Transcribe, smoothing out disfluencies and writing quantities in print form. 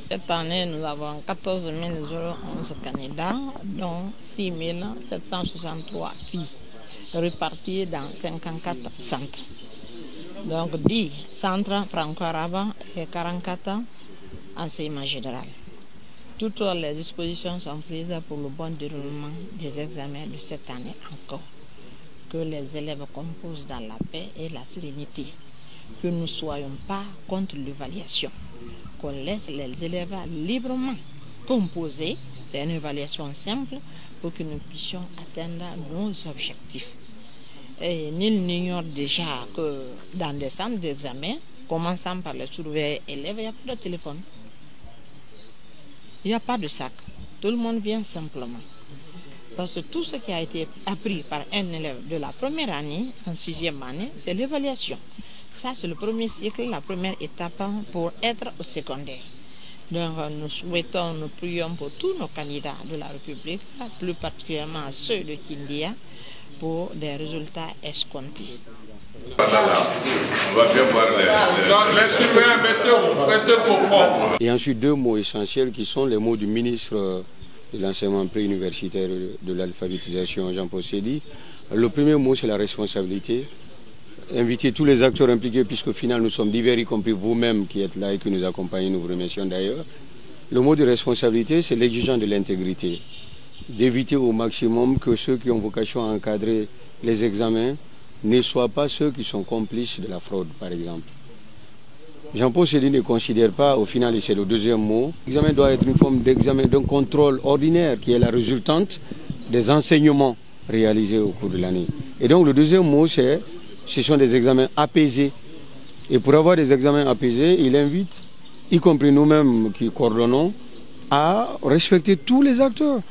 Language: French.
Cette année, nous avons 14 011 candidats, dont 6 763 filles, réparties dans 54 centres. Donc 10 centres franco-arabes et 44 enseignements général. Toutes les dispositions sont prises pour le bon déroulement des examens de cette année encore. Que les élèves composent dans la paix et la sérénité. Que nous ne soyons pas contre l'évaluation. Qu'on laisse les élèves librement composer. C'est une évaluation simple pour que nous puissions atteindre nos objectifs. Et nul n'ignore déjà que dans des centres d'examen, commençant par les surveillants élèves, il n'y a pas de téléphone. Il n'y a pas de sac. Tout le monde vient simplement. Parce que tout ce qui a été appris par un élève de la première année, en 6e année, c'est l'évaluation. Ça, c'est le premier cycle, la première étape pour être au secondaire. Donc, nous souhaitons, nous prions pour tous nos candidats de la République, plus particulièrement ceux de Kindia, pour des résultats escomptés. On va bien voir les surveillants, mettez vos formes. Et ensuite, 2 mots essentiels qui sont les mots du ministre de l'enseignement préuniversitaire de l'alphabétisation, Jean-Paul Seydi. Le premier mot, c'est la responsabilité. Inviter tous les acteurs impliqués, puisqu'au final, nous sommes divers, y compris vous-même qui êtes là et qui nous accompagnez, nous vous remercions d'ailleurs. Le mot de responsabilité, c'est l'exigence de l'intégrité. D'éviter au maximum que ceux qui ont vocation à encadrer les examens ne soient pas ceux qui sont complices de la fraude, par exemple. Jean-Paul Seydi ne considère pas, au final, et c'est le deuxième mot, l'examen doit être une forme d'examen d'un contrôle ordinaire qui est la résultante des enseignements réalisés au cours de l'année. Et donc le deuxième mot, ce sont des examens apaisés. Et pour avoir des examens apaisés, il invite, y compris nous-mêmes qui coordonnons, à respecter tous les acteurs.